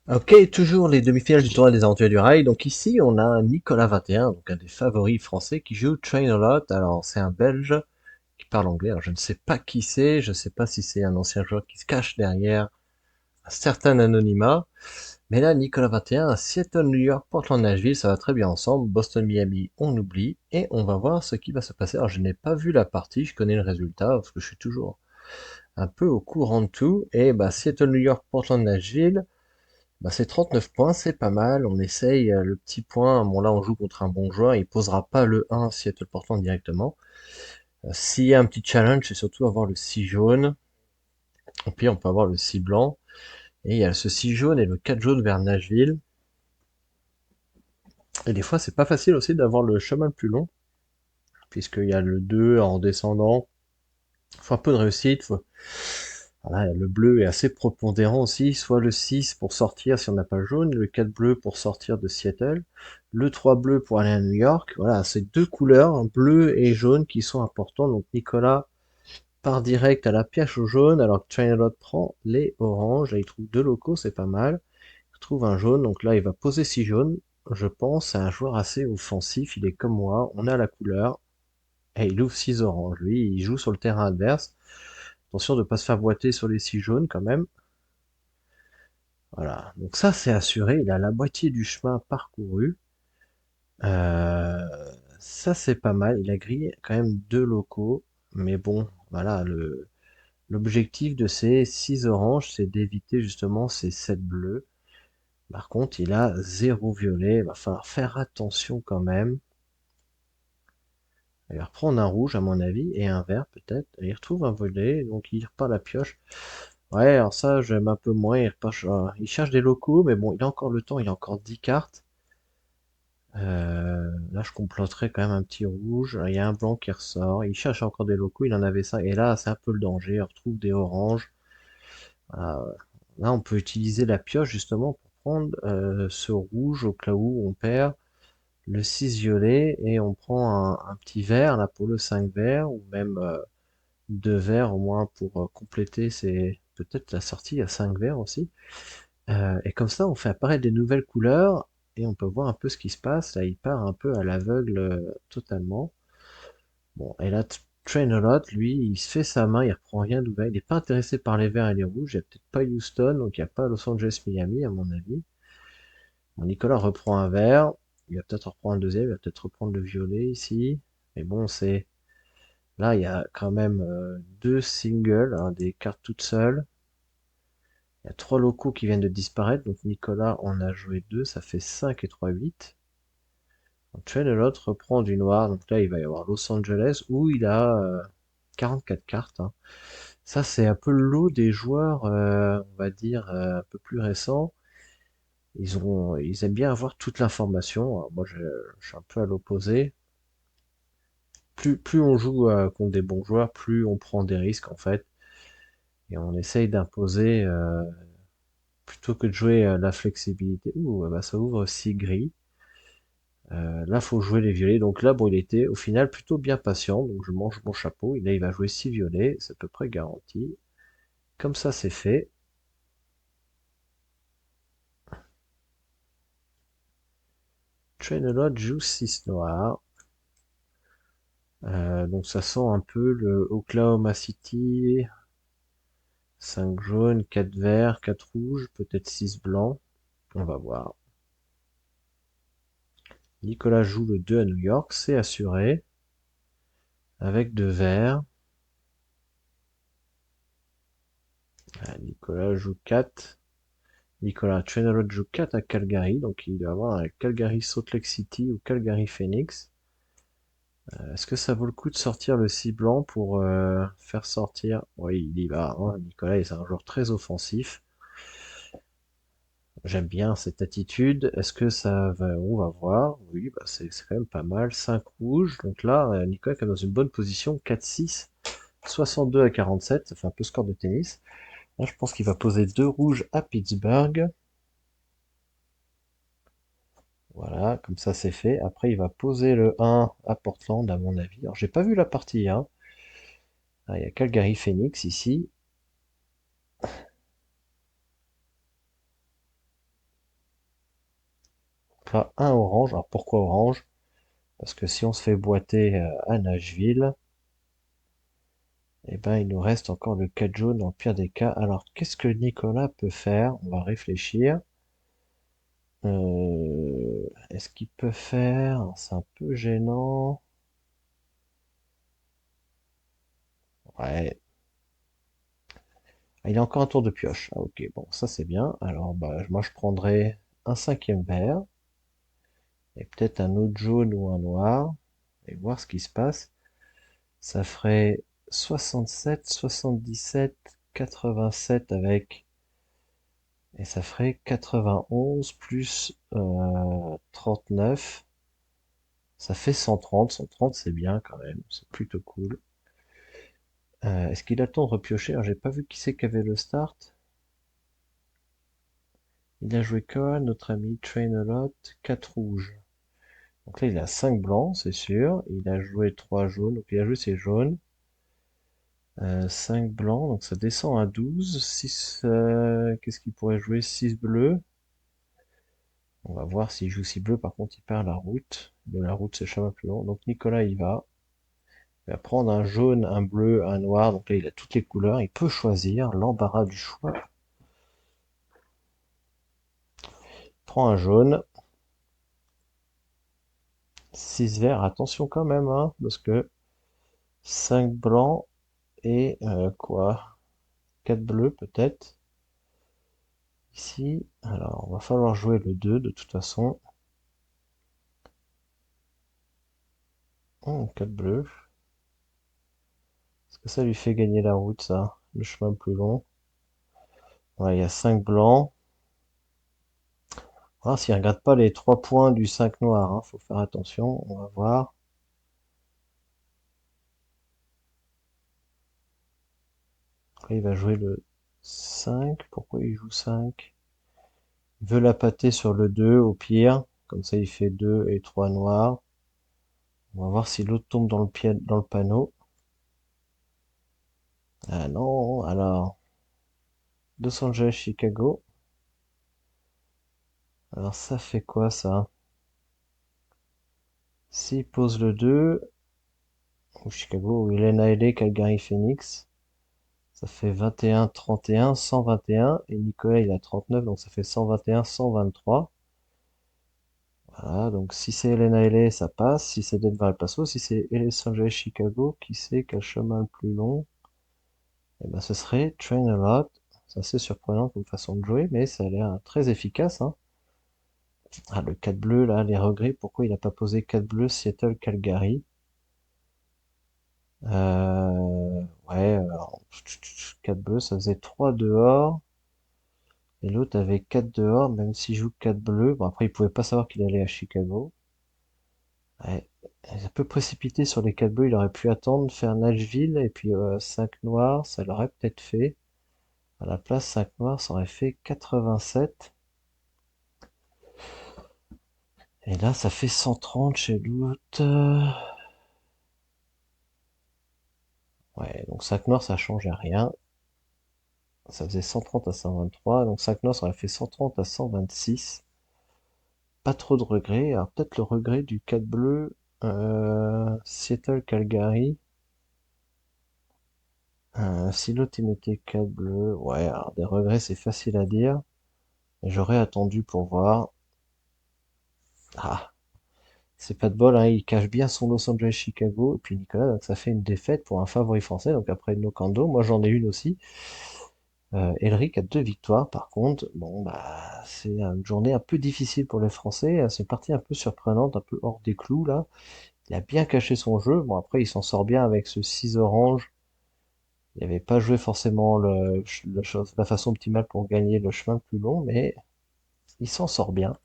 Ok, toujours les demi-finales du tournoi des aventures du rail. Donc ici, on a un Nicolas 21, donc un des favoris français, qui joue Train-A-Lot. Alors c'est un Belge qui parle anglais. Alors je ne sais pas qui c'est, je ne sais pas si c'est un ancien joueur qui se cache derrière un certain anonymat. Mais là, Nicolas 21, Seattle, New York, Portland, Nashville, ça va très bien ensemble. Boston, Miami, on oublie. Et on va voir ce qui va se passer. Alors je n'ai pas vu la partie, je connais le résultat, parce que je suis toujours un peu au courant de tout. Et bah, Seattle, New York, Portland, Nashville. Bah, c'est 39 points, c'est pas mal. On essaye le petit point. Bon, là, on joue contre un bon joueur. Il posera pas le 1 Seattle Portland directement. S'il y a un petit challenge, c'est surtout avoir le 6 jaune. Au pire, on peut avoir le 6 blanc. Et il y a ce 6 jaune et le 4 jaune vers Nashville. Et des fois, c'est pas facile aussi d'avoir le chemin le plus long, puisqu'il y a le 2 en descendant. Faut un peu de réussite. Voilà, le bleu est assez prépondérant aussi, soit le 6 pour sortir si on n'a pas le jaune, le 4 bleu pour sortir de Seattle, le 3 bleu pour aller à New York. Voilà, c'est deux couleurs, bleu et jaune, qui sont importants. Donc Nicolas part direct à la pioche au jaune, alors que Trainalot prend les oranges. Là, il trouve deux locaux, c'est pas mal. Il trouve un jaune, donc là, il va poser 6 jaunes. Je pense c'est un joueur assez offensif, il est comme moi, on a la couleur, et il ouvre 6 oranges. Lui, il joue sur le terrain adverse. Attention de ne pas se faire boiter sur les 6 jaunes quand même. Voilà, donc ça c'est assuré, il a la moitié du chemin parcouru. Euh, Ça c'est pas mal, il a grillé quand même deux locaux, mais bon, voilà, l'objectif de ces 6 oranges, c'est d'éviter justement ces 7 bleus. Par contre, il a zéro violet, il va falloir faire attention quand même. Il va reprendre un rouge à mon avis, et un vert peut-être. Il retrouve un violet, donc il repart la pioche. Ouais, alors ça j'aime un peu moins, il cherche des locaux, mais bon, il a encore le temps, il a encore 10 cartes. Là, je comploterais quand même un petit rouge. Il y a un blanc qui ressort. Il cherche encore des locaux. Il en avait ça. Et là, c'est un peu le danger. On retrouve des oranges. Voilà. Là, on peut utiliser la pioche justement pour prendre ce rouge au cas où on perd le 6 violet et on prend un petit vert là pour le 5 vert ou même deux verts au moins pour compléter peut-être la sortie à 5 verts aussi. Et comme ça, on fait apparaître des nouvelles couleurs et on peut voir un peu ce qui se passe. Là, il part un peu à l'aveugle totalement. Bon, et là, Train-A-Lot, lui, il se fait sa main, il reprend rien d'ouvert. Il n'est pas intéressé par les verts et les rouges. Il n'y a peut-être pas Houston, donc il n'y a pas Los Angeles, Miami, à mon avis. Bon, Nicolas reprend un vert. Il va peut-être reprendre un deuxième. Il va peut-être reprendre le violet ici. Mais bon, là, il y a quand même deux singles, hein, des cartes toutes seules. Il y a trois locaux qui viennent de disparaître, donc Nicolas en a joué deux, ça fait 5 et 3, 8. L'autre reprend du noir, donc là il va y avoir Los Angeles où il a 44 cartes, hein. Ça c'est un peu le lot des joueurs, on va dire, un peu plus récents. Ils aiment bien avoir toute l'information. Alors moi je suis un peu à l'opposé. Plus on joue contre des bons joueurs, plus on prend des risques en fait. Et on essaye d'imposer, plutôt que de jouer la flexibilité. Ouh, bah ça ouvre 6 gris. Là, faut jouer les violets. Donc là, bon, il était au final plutôt bien patient. Donc je mange mon chapeau. Et là, il va jouer 6 violets. C'est à peu près garanti. Comme ça, c'est fait. Trainelot joue 6 noirs. Donc ça sent un peu le Oklahoma City. 5 jaunes, 4 verts, 4 rouges, peut-être 6 blancs. On va voir. Nicolas joue le 2 à New York, c'est assuré. Avec 2 verts. Nicolas joue 4. Nicolas Trenarod joue 4 à Calgary, donc il doit avoir un Calgary Salt Lake City ou Calgary Phoenix. Est-ce que ça vaut le coup de sortir le 6 blanc pour faire sortir? Oui, il y va, hein. Nicolas est un joueur très offensif. J'aime bien cette attitude. Est-ce que ça va? On va voir. Oui, bah c'est quand même pas mal. 5 rouges. Donc là, Nicolas est quand même dans une bonne position. 4-6. 62 à 47. Ça fait un peu score de tennis. Là, je pense qu'il va poser 2 rouges à Pittsburgh. Voilà, comme ça c'est fait. Après, il va poser le 1 à Portland, à mon avis. Alors, j'ai pas vu la partie, hein. Ah, il y a Calgary Phoenix, ici. Là, un orange. Alors pourquoi orange? Parce que si on se fait boiter à Nashville, eh ben, il nous reste encore le 4 jaune dans le pire des cas. Alors, qu'est-ce que Nicolas peut faire? On va réfléchir. Est-ce qu'il peut faire? C'est un peu gênant. Ouais. Ah, il a encore un tour de pioche. Ah, ok, bon, ça c'est bien. Alors, bah, moi je prendrais un cinquième vert et peut-être un autre jaune ou un noir et voir ce qui se passe. Ça ferait 67, 77, 87 avec, et ça ferait 91 plus 39. Ça fait 130. 130 c'est bien quand même, c'est plutôt cool. Est-ce qu'il attend de repiocher? Alors, j'ai pas vu qui c'est qui avait le start. Il a joué Cohen, notre ami Train a Lot, 4 rouges. Donc là, il a 5 blancs, c'est sûr. Il a joué 3 jaunes, donc il a joué ses jaunes. 5 blancs, donc ça descend à 12. 6, qu'est-ce qu'il pourrait jouer? 6 bleus. On va voir s'il joue 6 bleus, par contre il perd la route. De la route, c'est le chemin plus long. Donc Nicolas, il va prendre un jaune, un bleu, un noir. Donc là, il a toutes les couleurs. Il peut choisir l'embarras du choix. Il prend un jaune, 6 verts. Attention quand même, hein, parce que 5 blancs et quoi? 4 bleus peut-être. Ici, alors on va falloir jouer le 2 de toute façon. 4 bleus. Est-ce que ça lui fait gagner la route, ça? Le chemin plus long. Ouais, il y a 5 blancs. Ah, s'il ne regarde pas les 3 points du 5 noir, hein, faut faire attention. On va voir. Après, il va jouer le 5. Pourquoi il joue 5? Il veut la pâter sur le 2 au pire. Comme ça, il fait 2 et 3 noirs. On va voir si l'autre tombe dans le pied, dans le panneau. Ah non, alors. Los Angeles, Chicago. Alors ça fait quoi ça? S'il pose le 2, ou Chicago, ou Elena L, Calgary, Phoenix, ça fait 21, 31, 121, et Nicolas il a 39, donc ça fait 121, 123. Voilà, donc si c'est Elena L, ça passe, si c'est Denver El Paso, si c'est Los Angeles, Chicago, qui sait quel chemin le plus long? Eh ben ce serait Train a Lot. C'est assez surprenant comme façon de jouer, mais ça a l'air très efficace, hein. Ah, le 4 bleu, là, les regrets, pourquoi il n'a pas posé 4 bleus Seattle, Calgary? Ouais, alors, 4 bleus, ça faisait 3 dehors. Et l'autre avait 4 dehors, même s'il joue 4 bleus. Bon, après, il pouvait pas savoir qu'il allait à Chicago. Ouais, un peu précipité sur les 4 bleus, il aurait pu attendre, faire Nashville, et puis 5 noirs, ça l'aurait peut-être fait. À la place, 5 noirs, ça aurait fait 87. Et là, ça fait 130 chez l'autre. Ouais, donc 5 noirs, ça change rien. Ça faisait 130 à 123, donc 5 noirs, ça aurait fait 130 à 126. Pas trop de regrets. Alors peut-être le regret du 4 bleu, Seattle Calgary. Si l'autre il mettait 4 bleus, ouais, alors des regrets c'est facile à dire. Mais j'aurais attendu pour voir. Ah, c'est pas de bol, hein, il cache bien son Los Angeles Chicago. Et puis Nicolas, donc ça fait une défaite pour un favori français. Donc après Nocando, moi j'en ai une aussi. Elric a 2 victoires par contre. Bon bah c'est une journée un peu difficile pour les Français. C'est une partie un peu surprenante, un peu hors des clous là. Il a bien caché son jeu. Bon, après, il s'en sort bien avec ce 6 orange. Il n'avait pas joué forcément la façon optimale pour gagner le chemin le plus long, mais il s'en sort bien.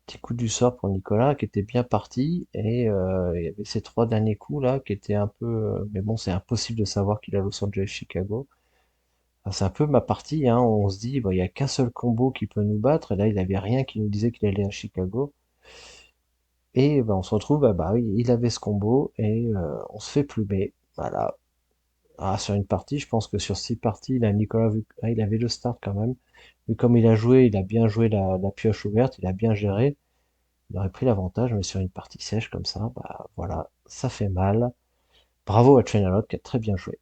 Petit coup du sort pour Nicolas, qui était bien parti. Et il y avait ces 3 derniers coups là, qui étaient un peu... mais bon, c'est impossible de savoir qu'il a Los Angeles, Chicago. Enfin, c'est un peu ma partie, hein. On se dit, bon, il n'y a qu'un seul combo qui peut nous battre. Et là, il n'avait rien qui nous disait qu'il allait à Chicago. Et ben, on se retrouve, bah oui, il avait ce combo et on se fait plumer. Voilà. Ah, sur une partie, je pense que sur 6 parties, là, Nicolas, ah, il avait le start quand même. Mais comme il a joué, il a bien joué la pioche ouverte, il a bien géré. il aurait pris l'avantage, mais sur une partie sèche comme ça, bah voilà, ça fait mal. Bravo à Trainalot qui a très bien joué.